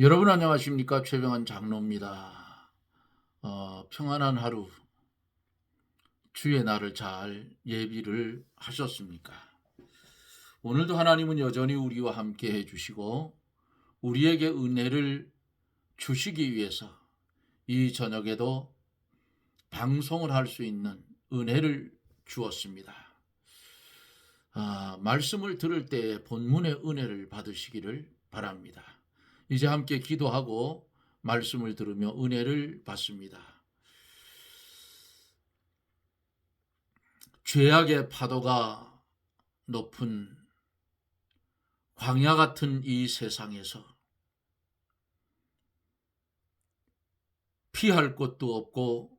여러분 안녕하십니까? 최병환 장로입니다. 평안한 하루, 주의 날을 잘 예비를 하셨습니까? 오늘도 하나님은 여전히 우리와 함께 해주시고 우리에게 은혜를 주시기 위해서 이 저녁에도 방송을 할 수 있는 은혜를 주었습니다. 말씀을 들을 때 본문의 은혜를 받으시기를 바랍니다. 이제 함께 기도하고 말씀을 들으며 은혜를 받습니다. 죄악의 파도가 높은 광야 같은 이 세상에서 피할 곳도 없고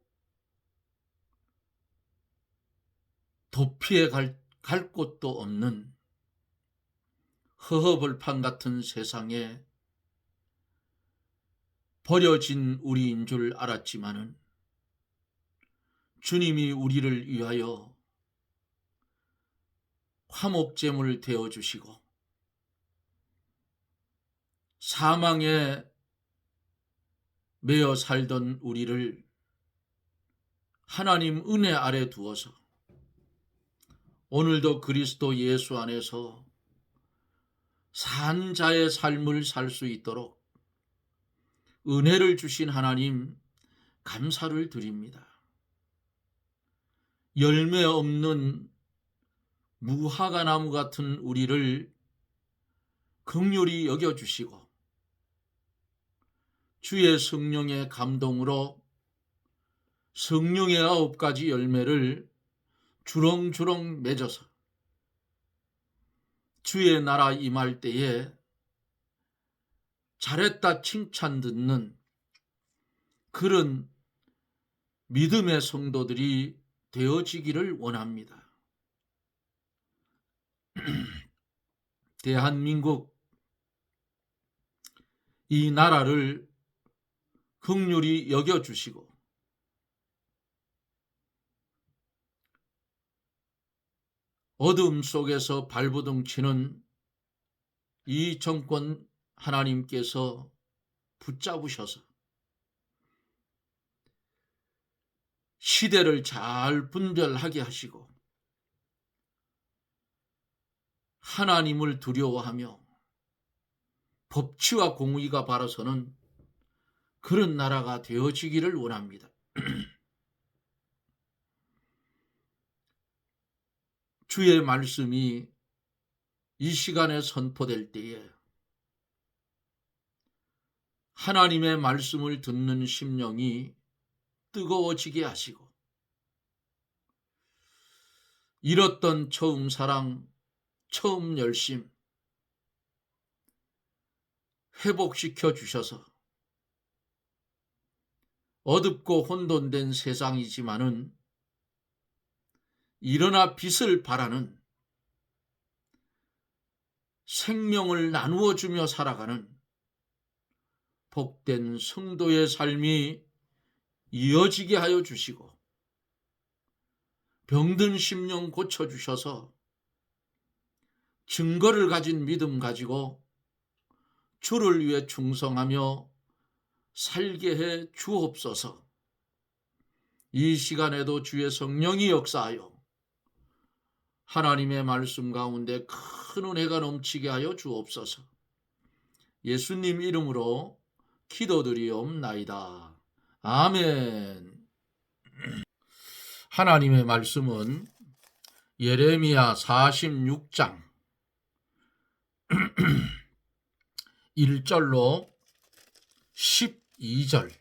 도피해 갈 곳도 없는 허허벌판 같은 세상에 버려진 우리인 줄 알았지만은 주님이 우리를 위하여 화목제물 되어주시고 사망에 매여 살던 우리를 하나님 은혜 아래 두어서 오늘도 그리스도 예수 안에서 산 자의 삶을 살 수 있도록 은혜를 주신 하나님 감사를 드립니다. 열매 없는 무화과 나무 같은 우리를 긍휼히 여겨주시고 주의 성령의 감동으로 성령의 9가지 열매를 주렁주렁 맺어서 주의 나라 임할 때에 잘했다 칭찬 듣는 그런 믿음의 성도들이 되어지기를 원합니다. 대한민국 이 나라를 긍휼히 여겨주시고 어둠 속에서 발버둥 치는 이 정권 하나님께서 붙잡으셔서 시대를 잘 분별하게 하시고 하나님을 두려워하며 법치와 공의가 바라서는 그런 나라가 되어지기를 원합니다. 주의 말씀이 이 시간에 선포될 때에 하나님의 말씀을 듣는 심령이 뜨거워지게 하시고 잃었던 처음 사랑, 처음 열심 회복시켜 주셔서 어둡고 혼돈된 세상이지만은 일어나 빛을 발하는 생명을 나누어 주며 살아가는 복된 성도의 삶이 이어지게 하여 주시고 병든 심령 고쳐주셔서 증거를 가진 믿음 가지고 주를 위해 충성하며 살게 해 주옵소서. 이 시간에도 주의 성령이 역사하여 하나님의 말씀 가운데 큰 은혜가 넘치게 하여 주옵소서. 예수님 이름으로 기도드리옵나이다. 아멘. 하나님의 말씀은 예레미야 46장 1절로 12절.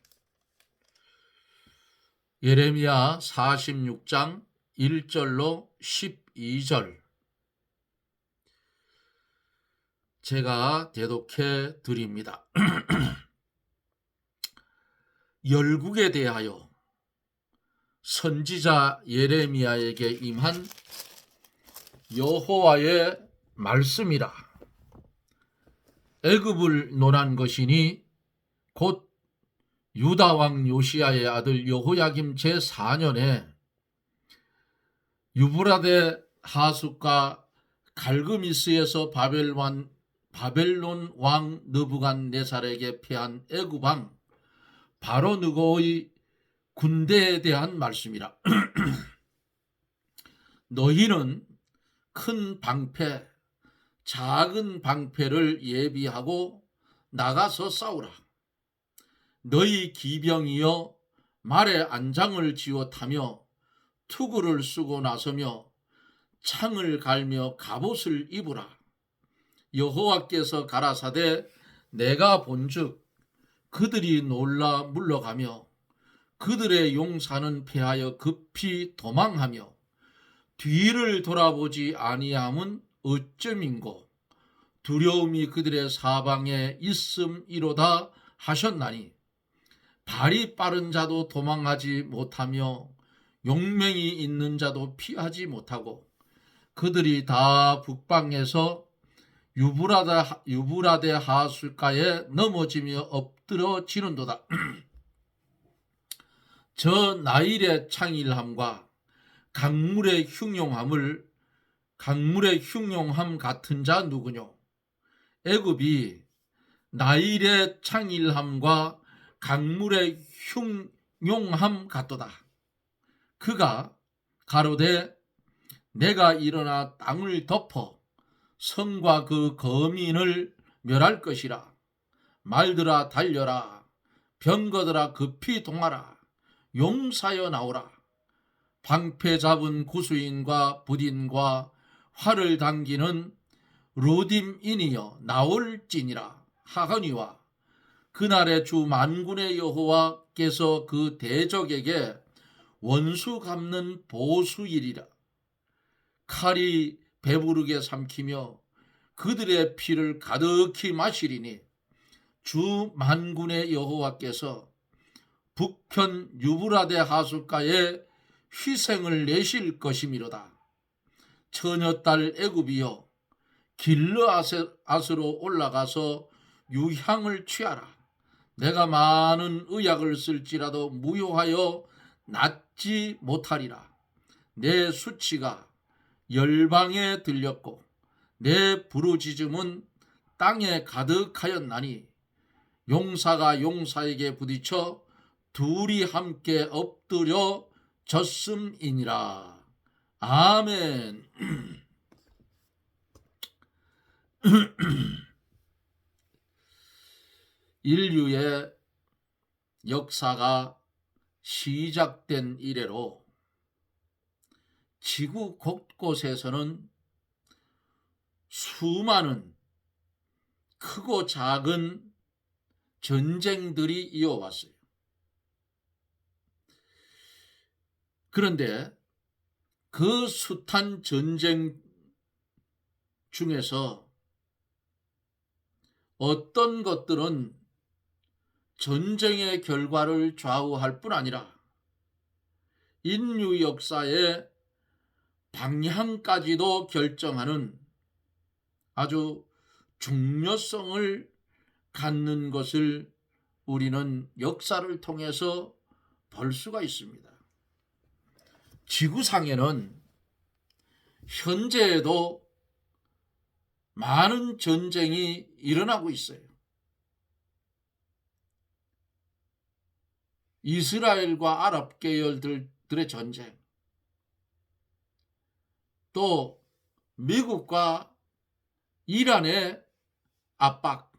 예레미야 46장 1절로 12절. 제가 대독해 드립니다. 열국에 대하여 선지자 예레미야에게 임한 여호와의 말씀이라. 애굽을 논한 것이니 곧 유다 왕 요시야의 아들 여호야김 제4년에 유브라데 하숫과 갈그미스에서 바벨론 왕 느부갓네살에게 패한 애굽 왕 바로 느고의 군대에 대한 말씀이라. 너희는 큰 방패, 작은 방패를 예비하고 나가서 싸우라. 너희 기병이여 말에 안장을 지어 타며 투구를 쓰고 나서며 창을 갈며 갑옷을 입으라. 여호와께서 가라사대 내가 본즉 그들이 놀라 물러가며 그들의 용사는 패하여 급히 도망하며 뒤를 돌아보지 아니함은 어쩌민고 두려움이 그들의 사방에 있음이로다 하셨나니 발이 빠른 자도 도망하지 못하며 용맹이 있는 자도 피하지 못하고 그들이 다 북방에서 유브라데 하수가에 넘어지며 엎드러지는도다. 저 나일의 창일함과 강물의 흉용함 같은 자 누구뇨? 애굽이 나일의 창일함과 강물의 흉용함 같도다. 그가 가로되 내가 일어나 땅을 덮어 성과 그 거민을 멸할 것이라. 말들아 달려라. 병거들아 급히 동하라. 용사여 나오라. 방패 잡은 구수인과 부딘과 활을 당기는 루딤인이여 나올지니라. 하거니와 그날의 주 만군의 여호와께서 그 대적에게 원수 갚는 보수일이라. 칼이 배부르게 삼키며 그들의 피를 가득히 마시리니 주 만군의 여호와께서 북편 유브라데 하숫가에 희생을 내실 것이미로다. 처녀딸 애굽이여 길르앗으로 올라가서 유향을 취하라. 내가 많은 의약을 쓸지라도 무효하여 낫지 못하리라. 내 수치가 열방에 들렸고 내 부르짖음은 땅에 가득하였나니 용사가 용사에게 부딪혀 둘이 함께 엎드려 졌음이니라. 아멘. 인류의 역사가 시작된 이래로 지구 곳곳에서는 수많은 크고 작은 전쟁들이 이어왔어요. 그런데 그 숱한 전쟁 중에서 어떤 것들은 전쟁의 결과를 좌우할 뿐 아니라 인류 역사의 방향까지도 결정하는 아주 중요성을 갖는 것을 우리는 역사를 통해서 볼 수가 있습니다. 지구상에는 현재에도 많은 전쟁이 일어나고 있어요. 이스라엘과 아랍 계열들의 전쟁, 또 미국과 이란의 압박,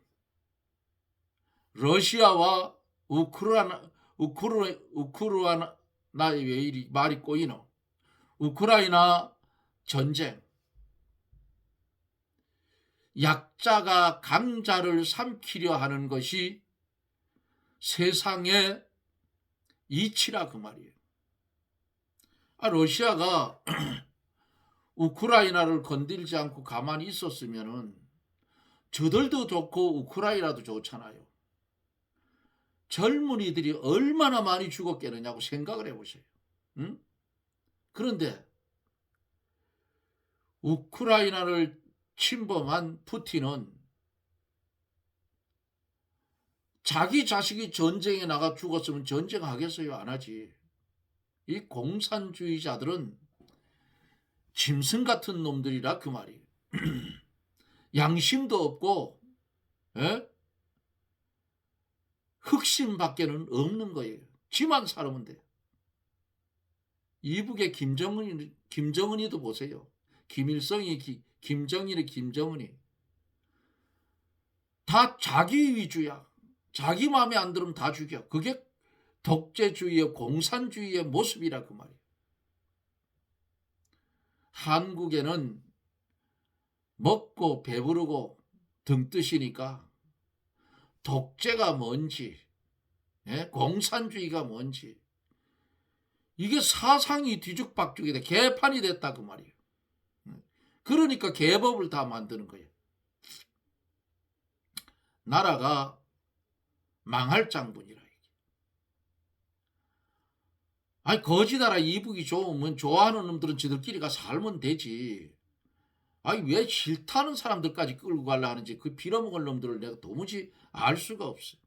러시아와 우크라이나의 왜 이리 말이 꼬이노? 우크라이나 전쟁, 약자가 강자를 삼키려 하는 것이 세상의 이치라 그 말이에요. 러시아가 우크라이나를 건들지 않고 가만히 있었으면은 저들도 좋고 우크라이나도 좋잖아요. 젊은이들이 얼마나 많이 죽었겠느냐고 생각을 해보세요. 응? 그런데 우크라이나를 침범한 푸틴은 자기 자식이 전쟁에 나가 죽었으면 전쟁하겠어요? 안 하지. 이 공산주의자들은 짐승 같은 놈들이라 그 말이에요. 양심도 없고 흑심밖에는 없는 거예요. 지만 살으면 돼. 이북의 김정은이도 보세요. 김일성이 김정일이 김정은이 다 자기 위주야. 자기 마음에 안 들으면 다 죽여. 그게 독재주의의 공산주의의 모습이라 그 말이에요. 한국에는 먹고 배부르고 등 뜨시니까 독재가 뭔지 공산주의가 뭔지 이게 사상이 뒤죽박죽이 돼 개판이 됐다 그 말이에요. 그러니까 개법을 다 만드는 거예요. 나라가 망할 장본이라. 아니 거지나라 이북이 좋으면 좋아하는 놈들은 지들끼리가 살면 되지. 아니 왜 싫다는 사람들까지 끌고 가려 하는지 그 빌어먹을 놈들을 내가 도무지 알 수가 없어.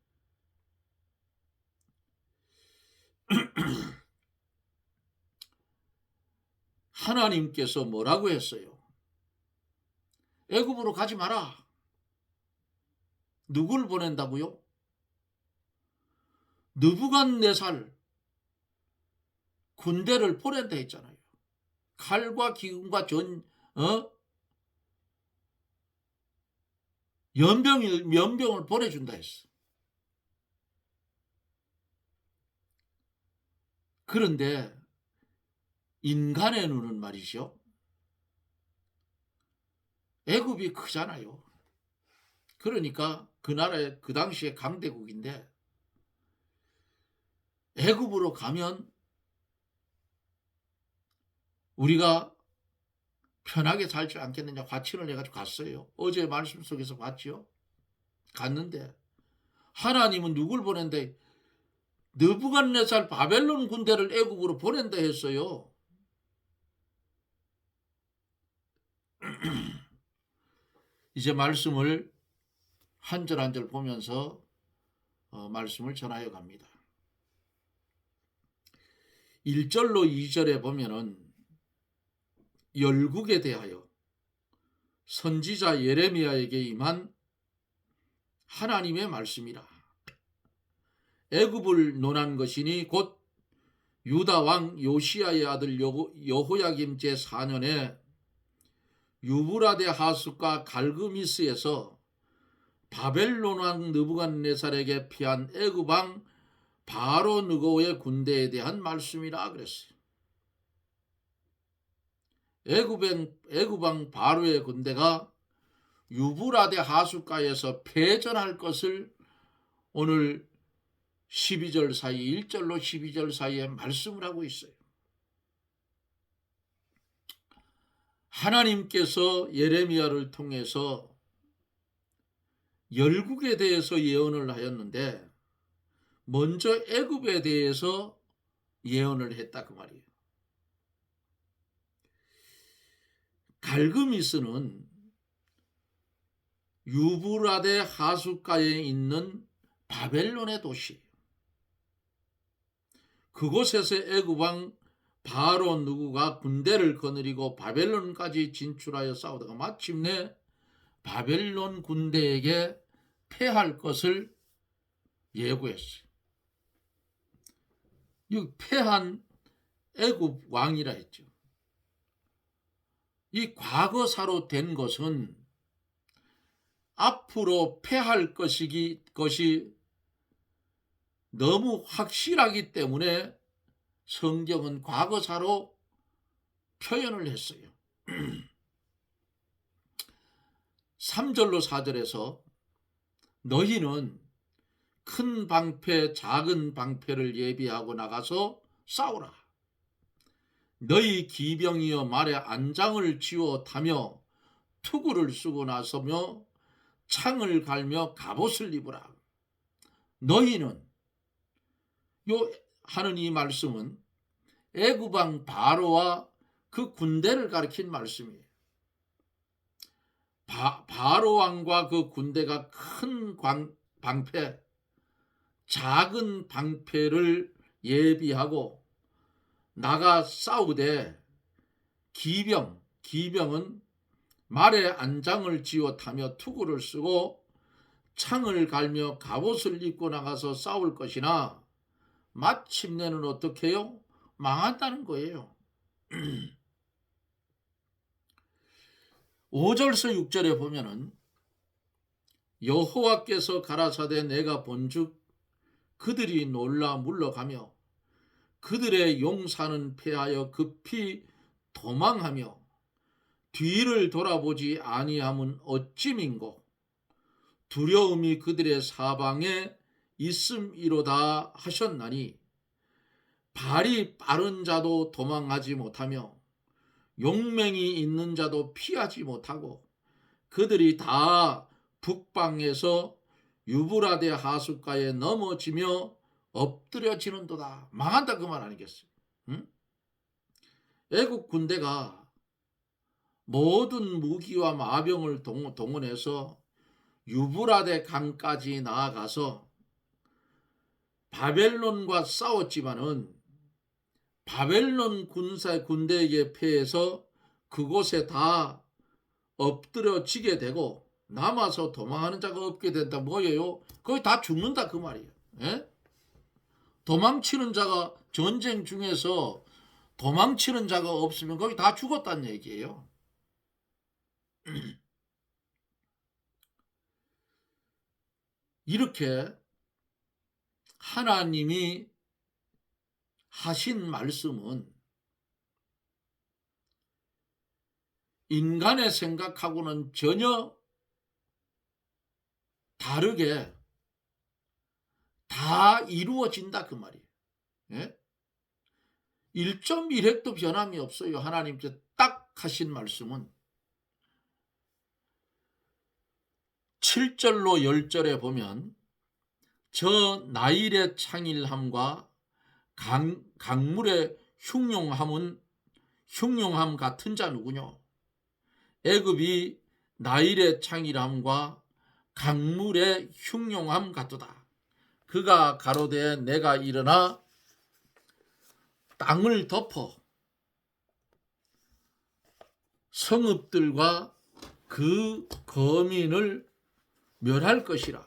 하나님께서 뭐라고 했어요? 애굽으로 가지 마라. 누굴 보낸다고요? 느부갓네살 군대를 보낸다 했잖아요. 칼과 기근과 연병을 보내준다 했어. 그런데 인간의 눈은 말이죠. 애굽이 크잖아요. 그러니까 그 나라의 그 당시에 강대국인데 애굽으로 가면 우리가 편하게 살지 않겠느냐 화친을 해가지고 갔어요. 어제 말씀 속에서 봤죠. 갔는데 하나님은 누굴 보낸대? 느부갓네살 바벨론 군대를 애국으로 보낸다 했어요. 이제 말씀을 한 절 한 절 보면서 말씀을 전하여 갑니다. 1절로 2절에 보면은 열국에 대하여 선지자 예레미야에게 임한 하나님의 말씀이라. 애굽을 논한 것이니 곧 유다 왕 요시야의 아들 여호야김 제4년에 유브라데 하숫과 갈그미스에서 바벨론 왕 느부갓네살에게 피한 애굽 왕 바로 느고의 군대에 대한 말씀이라 그랬어요. 애굽 왕 바로의 군대가 유브라데 하숫가에서 패전할 것을 오늘 12절 사이 1절로 12절 사이에 말씀을 하고 있어요. 하나님께서 예레미야를 통해서 열국에 대해서 예언을 하였는데 먼저 애굽에 대해서 예언을 했다 그 말이에요. 갈그미스는 유브라데 하숫가에 있는 바벨론의 도시. 그곳에서 애굽 왕 바로 누구가 군대를 거느리고 바벨론까지 진출하여 싸우다가 마침내 바벨론 군대에게 패할 것을 예고했어요. 이 패한 애굽 왕이라 했죠. 이 과거사로 된 것은 앞으로 패할 것이 너무 확실하기 때문에 성경은 과거사로 표현을 했어요. 3절로 4절에서 너희는 큰 방패, 작은 방패를 예비하고 나가서 싸우라. 너희 기병이여 말에 안장을 쥐어 타며 투구를 쓰고 나서며 창을 갈며 갑옷을 입으라. 너희는 하는 이 말씀은 애굽 왕 바로와 그 군대를 가리킨 말씀이에요. 바로 왕과 그 군대가 큰 방패, 작은 방패를 예비하고 나가 싸우되 기병은 말에 안장을 지어 타며 투구를 쓰고 창을 갈며 갑옷을 입고 나가서 싸울 것이나 마침내는 어떻게 해요? 망한다는 거예요. 5절에서 6절에 보면은 여호와께서 가라사대 내가 본즉 그들이 놀라 물러가며 그들의 용사는 패하여 급히 도망하며 뒤를 돌아보지 아니함은 어찌민고 두려움이 그들의 사방에 있음이로다 하셨나니 발이 빠른 자도 도망하지 못하며 용맹이 있는 자도 피하지 못하고 그들이 다 북방에서 유브라데 하숫가에 넘어지며 엎드려지는도다. 망한다 그 말 아니겠어요? 응? 애국 군대가 모든 무기와 마병을 동원해서 유브라데 강까지 나아가서 바벨론과 싸웠지만은 바벨론 군대에게 패해서 그곳에 다 엎드려지게 되고 남아서 도망하는 자가 없게 된다. 뭐예요? 거의 다 죽는다 그 말이에요. 예? 도망치는 자가 전쟁 중에서 도망치는 자가 없으면 거기 다 죽었다는 얘기예요. 이렇게 하나님이 하신 말씀은 인간의 생각하고는 전혀 다르게 다 이루어진다 그 말이에요. 예? 1.1획도 변함이 없어요. 하나님께 딱 하신 말씀은 7절로 10절에 보면 저 나일의 창일함과 강물의 흉용함 같은 자 누구뇨? 애굽이 나일의 창일함과 강물의 흉용함 같도다. 그가 가로되 내가 일어나 땅을 덮어 성읍들과 그 거민을 멸할 것이라.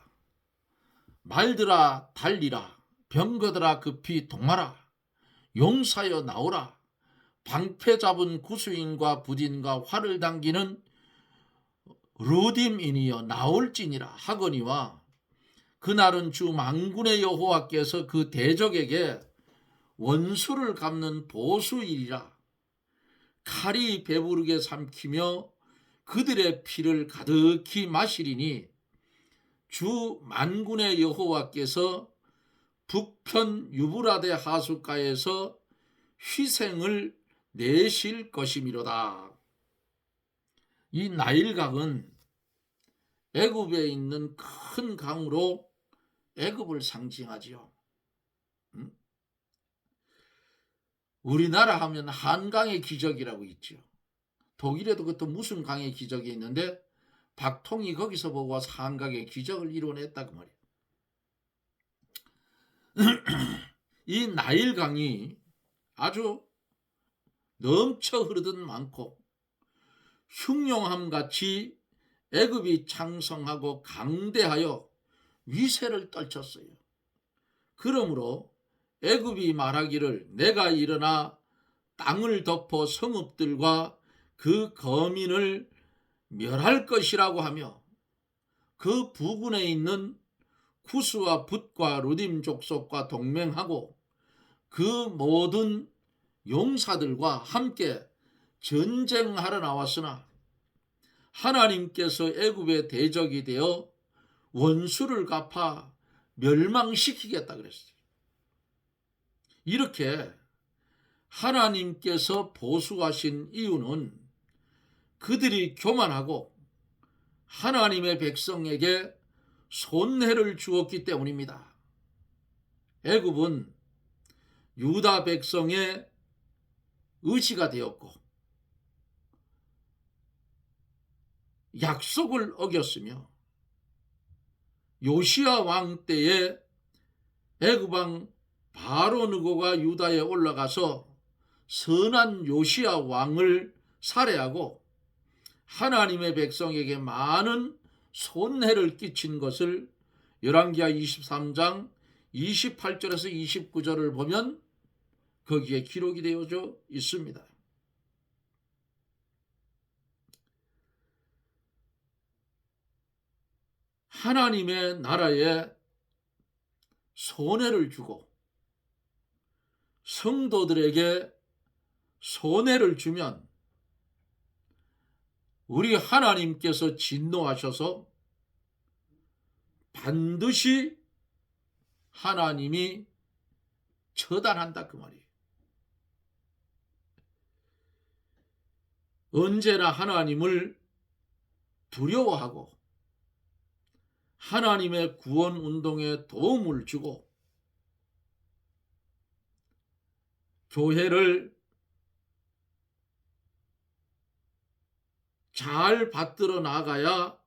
말들아 달리라. 병거들아 급히 동하라. 용사여 나오라. 방패 잡은 구수인과 부딘과 활을 당기는 루딤이니여 나올지니라 하거니와 그날은 주 만군의 여호와께서 그 대적에게 원수를 갚는 보수일이라. 칼이 배부르게 삼키며 그들의 피를 가득히 마시리니 주 만군의 여호와께서 북편 유브라데 하숫가에서 희생을 내실 것이미로다. 이 나일강은 애굽에 있는 큰 강으로 애굽을 상징하지요. 우리나라 하면 한강의 기적이라고 있죠. 독일에도 그것도 무슨 강의 기적이 있는데 박통이 거기서 보고 와서 한강의 기적을 이뤄냈다 그 말이에요. 이 나일강이 아주 넘쳐 흐르듯 많고 흉용함같이 애굽이 창성하고 강대하여 위세를 떨쳤어요. 그러므로 애굽이 말하기를 내가 일어나 땅을 덮어 성읍들과 그 거민을 멸할 것이라고 하며 그 부근에 있는 쿠스와 붓과 루딤 족속과 동맹하고 그 모든 용사들과 함께 전쟁하러 나왔으나 하나님께서 애굽의 대적이 되어 원수를 갚아 멸망시키겠다 그랬어요. 이렇게 하나님께서 보수하신 이유는 그들이 교만하고 하나님의 백성에게 손해를 주었기 때문입니다. 애굽은 유다 백성의 의지가 되었고 약속을 어겼으며 요시야 왕 때에 애굽 왕 바로느고가 유다에 올라가서 선한 요시야 왕을 살해하고 하나님의 백성에게 많은 손해를 끼친 것을 열왕기하 23장 28절에서 29절을 보면 거기에 기록이 되어져 있습니다. 하나님의 나라에 손해를 주고 성도들에게 손해를 주면 우리 하나님께서 진노하셔서 반드시 하나님이 처단한다 그 말이에요. 언제나 하나님을 두려워하고 하나님의 구원 운동에 도움을 주고 교회를 잘 받들어 나가야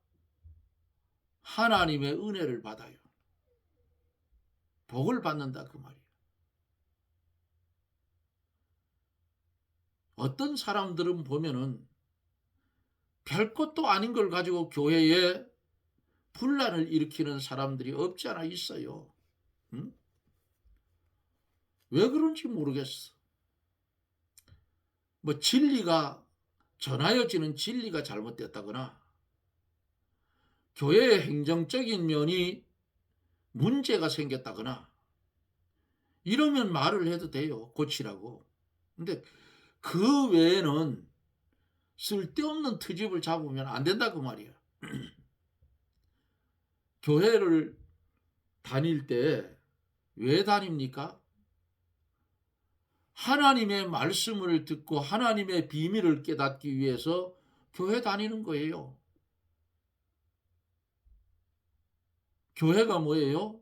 하나님의 은혜를 받아요. 복을 받는다 그 말이에요. 어떤 사람들은 보면은 별것도 아닌 걸 가지고 교회에 분란을 일으키는 사람들이 없지 않아 있어요. 응? 왜 그런지 모르겠어. 뭐 진리가 전하여지는 진리가 잘못됐다거나 교회의 행정적인 면이 문제가 생겼다거나 이러면 말을 해도 돼요. 고치라고. 근데 그 외에는 쓸데없는 트집을 잡으면 안 된다 그 말이야. 교회를 다닐 때 왜 다닙니까? 하나님의 말씀을 듣고 하나님의 비밀을 깨닫기 위해서 교회 다니는 거예요. 교회가 뭐예요?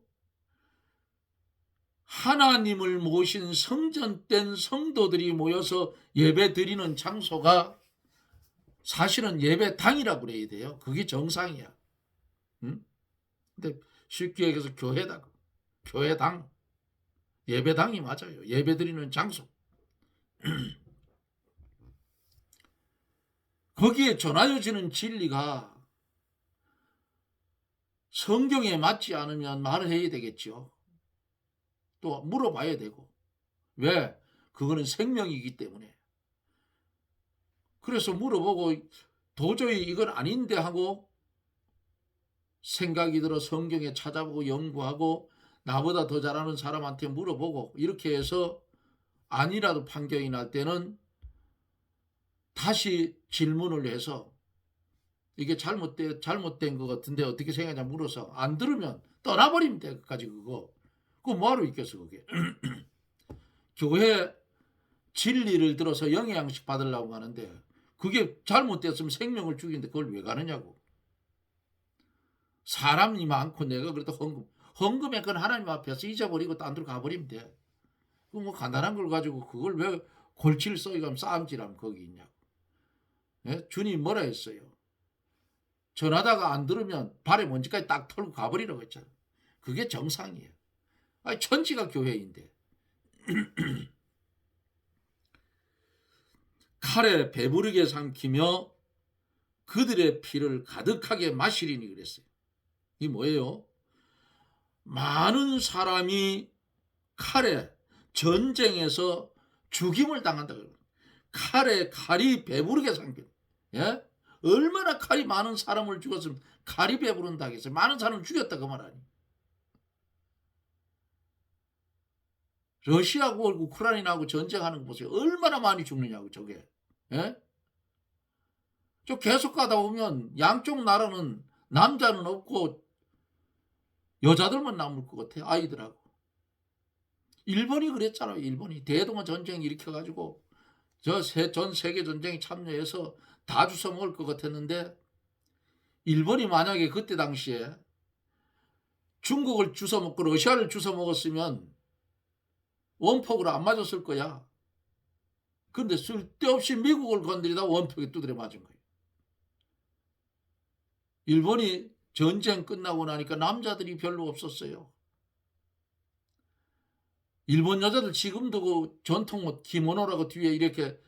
하나님을 모신 성전된 성도들이 모여서 예배 드리는 장소가 사실은 예배당이라고 그래야 돼요. 그게 정상이야. 응? 근데 쉽게 얘기해서 교회다. 교회당. 예배당이 맞아요. 예배 드리는 장소. 거기에 전하여지는 진리가 성경에 맞지 않으면 말을 해야 되겠죠. 또 물어봐야 되고. 왜? 그거는 생명이기 때문에. 그래서 물어보고 도저히 이건 아닌데 하고 생각이 들어 성경에 찾아보고 연구하고 나보다 더 잘하는 사람한테 물어보고 이렇게 해서 아니라도 판결이 날 때는 다시 질문을 해서 이게 잘못된 것 같은데 어떻게 생각하냐 물어서 안 들으면 떠나버리면 돼. 그까지 그거. 그거 뭐하러 있겠어 그게. 교회 진리를 들어서 영양식 받으려고 하는데 그게 잘못됐으면 생명을 죽이는데 그걸 왜 가느냐고. 사람이 많고 내가 그래도 헌금에 그건 하나님 앞에서 잊어버리고 딴 데로 가버리면 돼. 그 뭐 간단한 걸 가지고 그걸 왜 골치를 썩이고 싸움질하면 거기 있냐고. 예? 주님 뭐라 했어요? 전하다가 안 들으면 발에 먼지까지 딱 털고 가버리라고 했잖아. 그게 정상이에요. 아니, 천지가 교회인데. 칼에 배부르게 삼키며 그들의 피를 가득하게 마시리니 그랬어요. 이 뭐예요? 많은 사람이 칼에 전쟁에서 죽임을 당한다. 칼에 칼이 배부르게 삼켜. 예? 얼마나 칼이 많은 사람을 죽었으면 칼이 배부른다 하겠어요. 많은 사람을 죽였다 그 말 아니. 러시아하고 우크라이나하고 전쟁하는 거 보세요. 얼마나 많이 죽느냐고 저게. 예? 저 계속 가다 보면 양쪽 나라는 남자는 없고 여자들만 남을 것 같아. 아이들하고. 일본이 그랬잖아요. 일본이 대동아 전쟁 일으켜가지고 전 세계 전쟁에 참여해서 다 주워 먹을 것 같았는데 일본이 만약에 그때 당시에 중국을 주워 먹고 러시아를 주워 먹었으면 원폭으로 안 맞았을 거야. 그런데 쓸데없이 미국을 건드리다 원폭에 두드려 맞은 거예요. 일본이 전쟁 끝나고 나니까 남자들이 별로 없었어요. 일본 여자들 지금도 그 전통 옷 기모노라고 뒤에 이렇게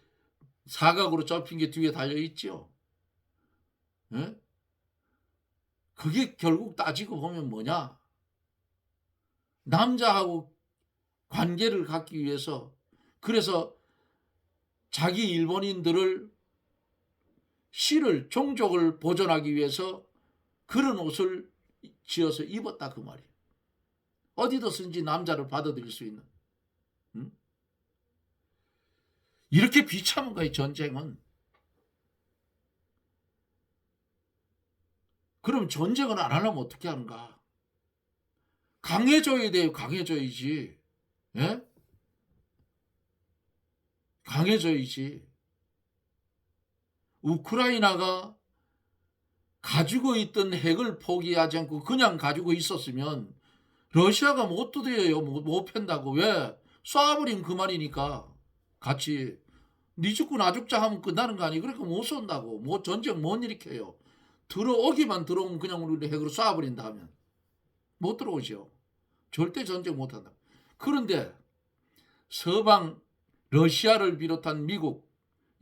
사각으로 접힌 게 뒤에 달려있죠. 예? 그게 결국 따지고 보면 뭐냐? 남자하고 관계를 갖기 위해서, 그래서 자기 일본인들을 씨를 종족을 보존하기 위해서 그런 옷을 지어서 입었다 그 말이에요. 어디서든지 남자를 받아들일 수 있는. 응? 이렇게 비참한 거예요 전쟁은. 그럼 전쟁을 안 하려면 어떻게 하는가? 강해져야 돼요. 강해져야지. 예? 강해져야지. 우크라이나가 가지고 있던 핵을 포기하지 않고 그냥 가지고 있었으면 러시아가 못 두드려요. 못 편다고. 왜? 쏴버리면 그만이니까. 같이 니 죽고 나 죽자 하면 끝나는 거 아니에요. 그러니까 못 쏜다고. 뭐 전쟁 못 일으켜요. 들어오기만 들어오면 그냥 우리 핵으로 쏴버린다 하면 못 들어오죠. 절대 전쟁 못한다. 그런데 서방 러시아를 비롯한 미국,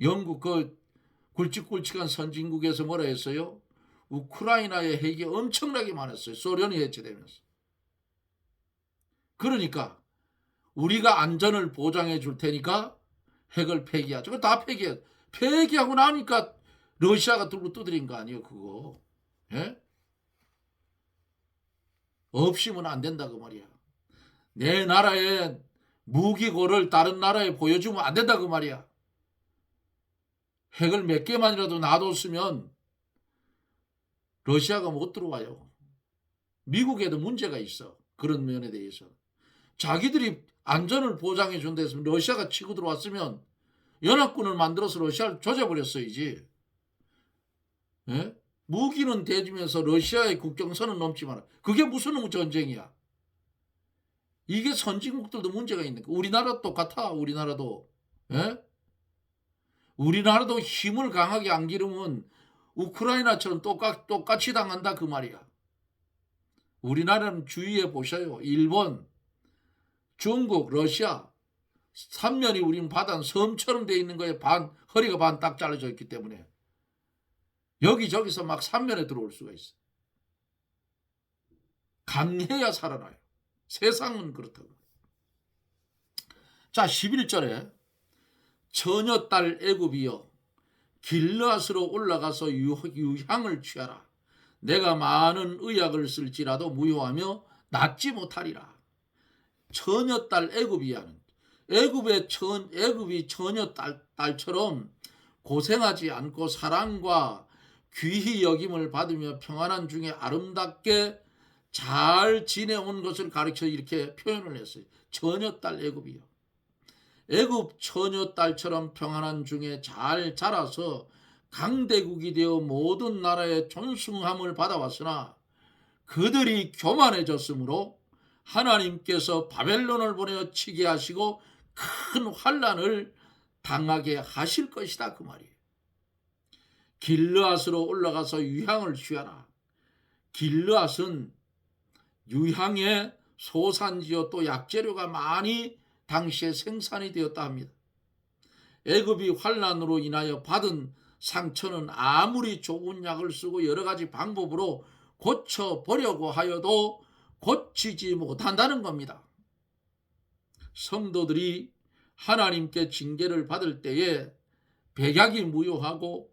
영국 그 굵직굵직한 선진국에서 뭐라 했어요? 우크라이나의 핵이 엄청나게 많았어요. 소련이 해체되면서. 그러니까 우리가 안전을 보장해 줄 테니까 핵을 폐기하죠. 그거 다 폐기해. 폐기하고 나니까 러시아가 들고 두드린 거 아니에요, 그거. 예? 없이면 안 된다 그 말이야. 내 나라의 무기고를 다른 나라에 보여주면 안 된다 그 말이야. 핵을 몇 개만이라도 놔뒀으면 러시아가 못 들어와요. 미국에도 문제가 있어. 그런 면에 대해서. 자기들이 안전을 보장해 준다 했으면 러시아가 치고 들어왔으면 연합군을 만들어서 러시아를 조져버렸어야지. 예? 무기는 대주면서 러시아의 국경선은 넘지 마라. 그게 무슨 전쟁이야. 이게 선진국들도 문제가 있는 거야. 우리나라 똑같아. 우리나라도. 예? 우리나라도 힘을 강하게 안 기르면 우크라이나처럼 똑같이 당한다 그 말이야. 우리나라는 주의해 보셔요. 일본, 중국, 러시아 3면이 우리는 바다는 섬처럼 돼 있는 거에 허리가 반 딱 잘라져 있기 때문에 여기저기서 막 3면에 들어올 수가 있어. 강해야 살아나요. 세상은 그렇다고. 자, 11절에 처녀딸 애굽이여 길르앗으로 올라가서 유향을 취하라. 내가 많은 의약을 쓸지라도 무효하며 낫지 못하리라. 처녀딸 애굽이야는 애굽이 처녀딸처럼 고생하지 않고 사랑과 귀히 여김을 받으며 평안한 중에 아름답게 잘 지내온 것을 가르쳐 이렇게 표현을 했어요. 처녀딸 애굽이요. 애굽 처녀딸처럼 평안한 중에 잘 자라서 강대국이 되어 모든 나라의 존숭함을 받아왔으나 그들이 교만해졌으므로 하나님께서 바벨론을 보내어 치게 하시고 큰 환난을 당하게 하실 것이다 그 말이에요. 길르앗으로 올라가서 유향을 취하라. 길르앗은 유향의 소산지요 또 약재료가 많이 당시에 생산이 되었다 합니다. 애굽이 환난으로 인하여 받은 상처는 아무리 좋은 약을 쓰고 여러 가지 방법으로 고쳐보려고 하여도 고치지 못한다는 겁니다. 성도들이 하나님께 징계를 받을 때에 백약이 무효하고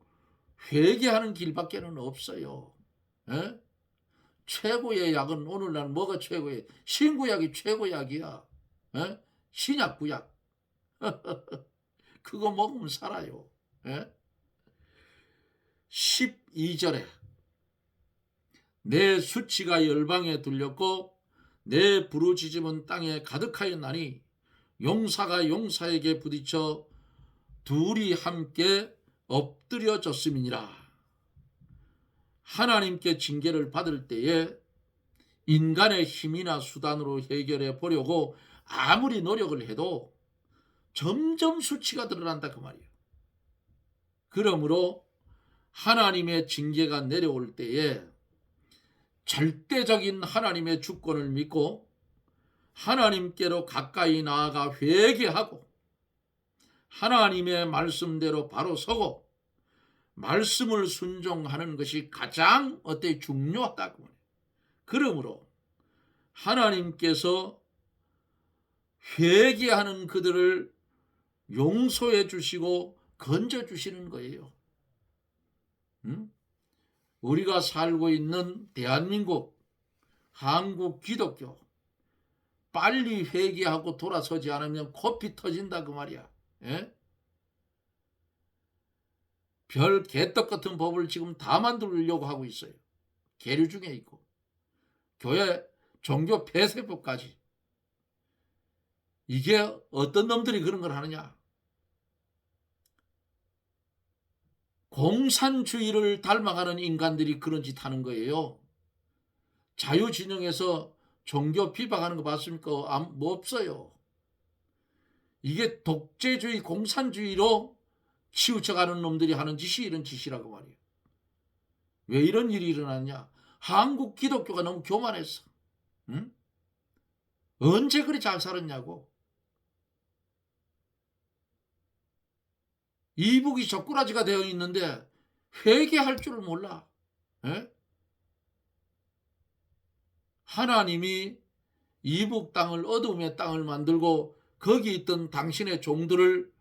회개하는 길밖에는 없어요. 에? 최고의 약은 오늘날 뭐가 최고의? 신구약이 최고약이야. 에? 신약 구약. 그거 먹으면 살아요. 에? 12절에 내 수치가 열방에 들렸고 내 부르짖음은 땅에 가득하였나니 용사가 용사에게 부딪혀 둘이 함께 엎드려졌음이니라. 하나님께 징계를 받을 때에 인간의 힘이나 수단으로 해결해 보려고 아무리 노력을 해도 점점 수치가 드러난다 그 말이에요. 그러므로 하나님의 징계가 내려올 때에 절대적인 하나님의 주권을 믿고 하나님께로 가까이 나아가 회개하고 하나님의 말씀대로 바로 서고 말씀을 순종하는 것이 가장 중요하다고. 그러므로 하나님께서 회개하는 그들을 용서해 주시고 건져 주시는 거예요. 우리가 살고 있는 대한민국, 한국 기독교, 빨리 회개하고 돌아서지 않으면 코피 터진다 그 말이야. 예? 별 개떡 같은 법을 지금 다 만들려고 하고 있어요. 계류 중에 있고. 교회 종교 폐쇄법까지. 이게 어떤 놈들이 그런 걸 하느냐? 공산주의를 닮아가는 인간들이 그런 짓 하는 거예요. 자유진영에서 종교 비방하는 거 봤습니까? 뭐 없어요. 이게 독재주의, 공산주의로 치우쳐가는 놈들이 하는 짓이 이런 짓이라고 말이에요. 왜 이런 일이 일어났냐? 한국 기독교가 너무 교만했어. 응? 언제 그리 잘 살았냐고. 이북이 젓가락지가 되어 있는데 회개할 줄을 몰라. 에? 하나님이 이북 땅을 어둠의 땅을 만들고 거기 있던 당신의 종들을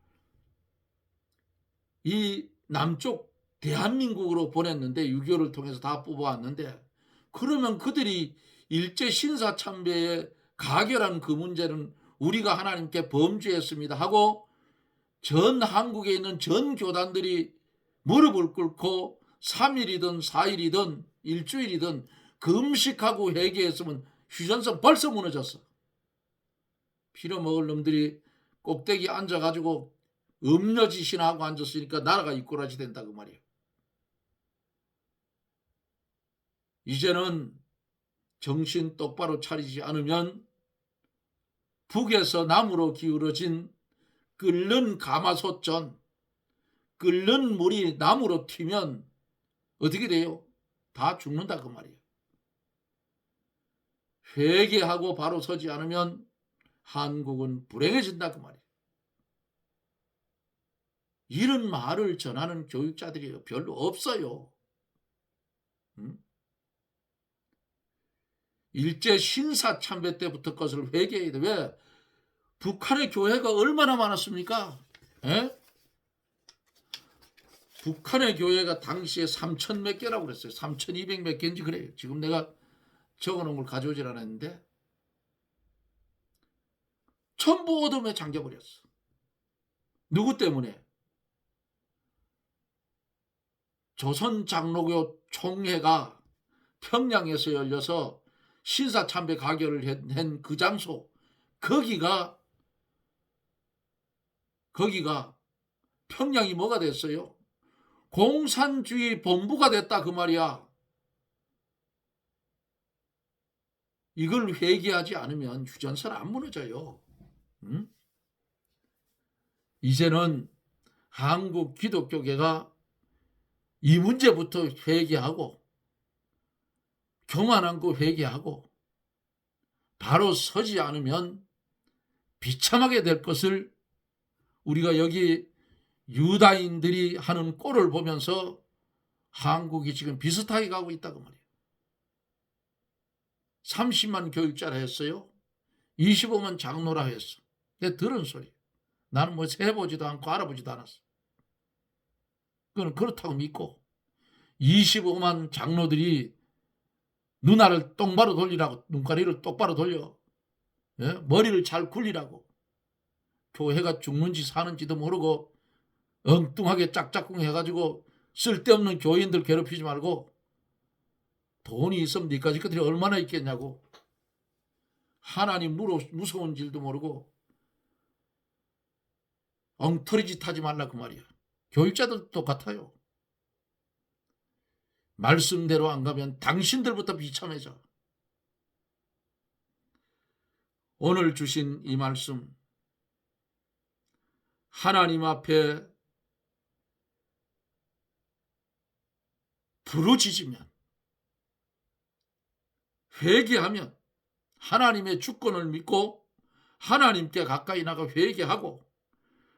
이 남쪽 대한민국으로 보냈는데 6.25를 통해서 다 뽑아왔는데 그러면 그들이 일제 신사참배에 가결한 그 문제는 우리가 하나님께 범죄했습니다 하고 전 한국에 있는 전 교단들이 무릎을 꿇고 3일이든 4일이든 일주일이든 금식하고 회개했으면 휴전선 벌써 무너졌어. 필요먹을 놈들이 꼭대기 앉아가지고 음료짓이나 하고 앉았으니까 나라가 이꼬라지 된다 그 말이야. 이제는 정신 똑바로 차리지 않으면 북에서 남으로 기울어진 끓는 가마솥전, 끓는 물이 남으로 튀면 어떻게 돼요? 다 죽는다 그 말이에요. 회개하고 바로 서지 않으면 한국은 불행해진다 그 말이에요. 이런 말을 전하는 교육자들이 별로 없어요. 일제 신사참배 때부터 것을 회개해야 돼. 왜? 북한의 교회가 얼마나 많았습니까? 에? 북한의 교회가 당시에 3,000 몇 개라고 그랬어요. 3,200 몇 개인지 그래요. 지금 내가 적어놓은 걸 가져오질 않았는데 전부 어둠에 잠겨버렸어. 누구 때문에? 조선 장로교 총회가 평양에서 열려서 신사참배 가결을 한 그 장소, 거기가 평양이 뭐가 됐어요? 공산주의 본부가 됐다 그 말이야. 이걸 회개하지 않으면 휴전선 안 무너져요. 응? 이제는 한국 기독교계가 이 문제부터 회개하고 교만한 거 회개하고 바로 서지 않으면 비참하게 될 것을 우리가 여기 유다인들이 하는 꼴을 보면서 한국이 지금 비슷하게 가고 있다고 말이에요. 30만 교육자라 했어요. 25만 장로라 했어. 내가 들은 소리. 나는 뭐 세보지도 않고 알아보지도 않았어. 그건 그렇다고 믿고 25만 장로들이 눈알을 똑바로 돌리라고, 눈가리를 똑바로 돌려, 예? 머리를 잘 굴리라고, 교회가 죽는지 사는지도 모르고 엉뚱하게 짝짝꿍 해가지고 쓸데없는 교인들 괴롭히지 말고 돈이 있으면 니까지 것들이 얼마나 있겠냐고. 하나님 무서운 줄도 모르고 엉터리 짓 하지 말라 그 말이야. 교육자들도 똑같아요. 말씀대로 안 가면 당신들부터 비참해져. 오늘 주신 이 말씀, 하나님 앞에 부르짖으면, 회개하면, 하나님의 주권을 믿고 하나님께 가까이 나가 회개하고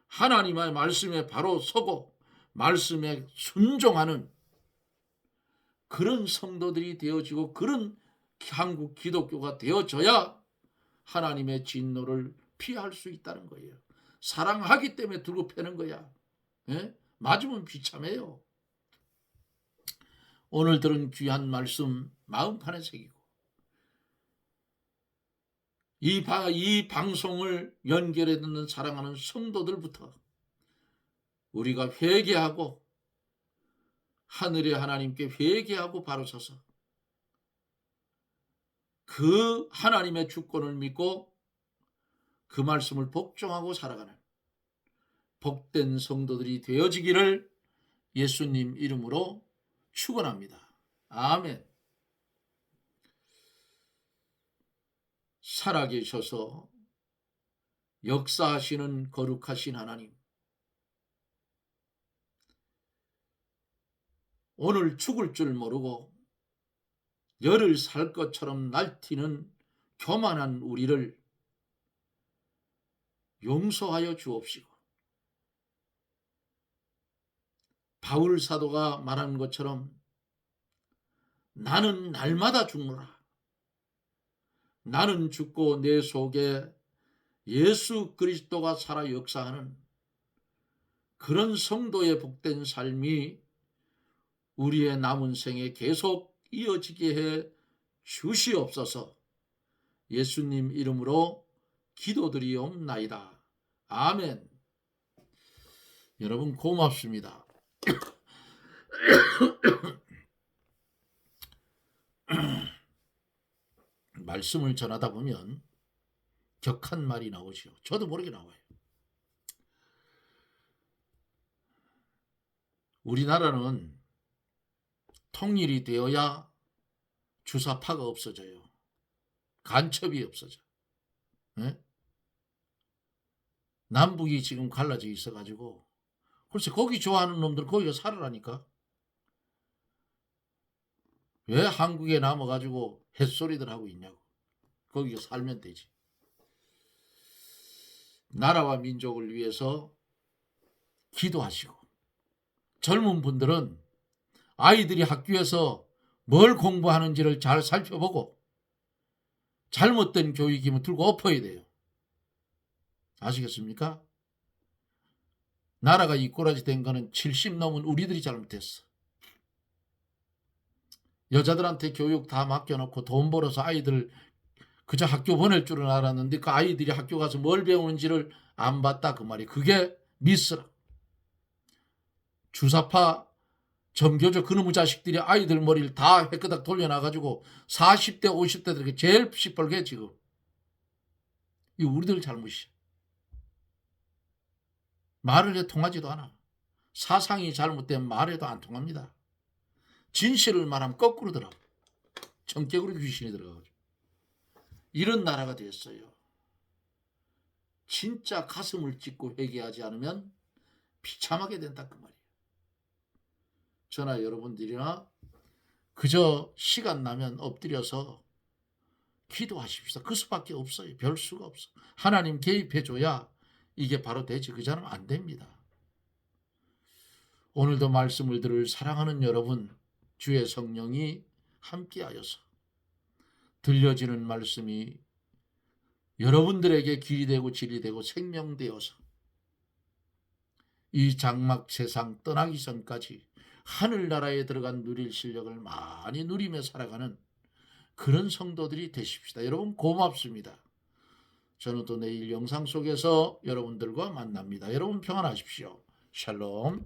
하나님의 말씀에 바로 서고 말씀에 순종하는 그런 성도들이 되어지고 그런 한국 기독교가 되어져야 하나님의 진노를 피할 수 있다는 거예요. 사랑하기 때문에 들고 패는 거야. 예? 맞으면 비참해요. 오늘 들은 귀한 말씀 마음판에 새기고 이 방송을 연결해 듣는 사랑하는 성도들부터 우리가 회개하고 하늘의 하나님께 회개하고 바로 서서 그 하나님의 주권을 믿고 그 말씀을 복종하고 살아가는 복된 성도들이 되어지기를 예수님 이름으로 축원합니다. 아멘. 살아계셔서 역사하시는 거룩하신 하나님, 오늘 죽을 줄 모르고 열을 살 것처럼 날뛰는 교만한 우리를 용서하여 주옵시고 바울 사도가 말한 것처럼 나는 날마다 죽노라. 나는 죽고 내 속에 예수 그리스도가 살아 역사하는 그런 성도의 복된 삶이 우리의 남은 생에 계속 이어지게 해 주시옵소서. 예수님 이름으로 기도드리옵나이다. 아멘. 여러분 고맙습니다. 말씀을 전하다 보면 격한 말이 나오죠. 저도 모르게 나와요. 우리나라는 통일이 되어야 주사파가 없어져요. 간첩이 없어져. 네? 남북이 지금 갈라져 있어가지고 글쎄 거기 좋아하는 놈들 거기가 살으라니까. 왜 한국에 남아가지고 햇소리들 하고 있냐고. 거기가 살면 되지. 나라와 민족을 위해서 기도하시고 젊은 분들은 아이들이 학교에서 뭘 공부하는지를 잘 살펴보고 잘못된 교육이면 들고 엎어야 돼요. 아시겠습니까? 나라가 이 꼬라지 된 거는 70 넘은 우리들이 잘못했어. 여자들한테 교육 다 맡겨놓고 돈 벌어서 아이들 그저 학교 보낼 줄은 알았는데 그 아이들이 학교 가서 뭘 배우는지를 안 봤다 그 말이. 그게 미스라. 주사파 정교조 그놈의 자식들이 아이들 머리를 다 회끄닥 돌려놔가지고 40대 50대들에게 제일 시뻘게 지금. 이 우리들 잘못이야. 말을 해 통하지도 않아. 사상이 잘못된 말에도 안 통합니다. 진실을 말하면 거꾸로 들어. 전격으로 귀신이 들어가가지고. 이런 나라가 됐어요. 진짜 가슴을 찢고 회개하지 않으면 비참하게 된다 그 말이에요. 저나 여러분들이나 그저 시간 나면 엎드려서 기도하십시오. 그 수밖에 없어요. 별 수가 없어. 하나님 개입해줘야 이게 바로 되지. 그지 않으면 안 됩니다. 오늘도 말씀을 들을 사랑하는 여러분, 주의 성령이 함께하여서 들려지는 말씀이 여러분들에게 길이 되고 진리 되고 생명되어서 이 장막 세상 떠나기 전까지 하늘나라에 들어간 누릴 실력을 많이 누리며 살아가는 그런 성도들이 되십시다. 여러분 고맙습니다. 저는 또 내일 영상 속에서 여러분들과 만납니다. 여러분 평안하십시오. 샬롬.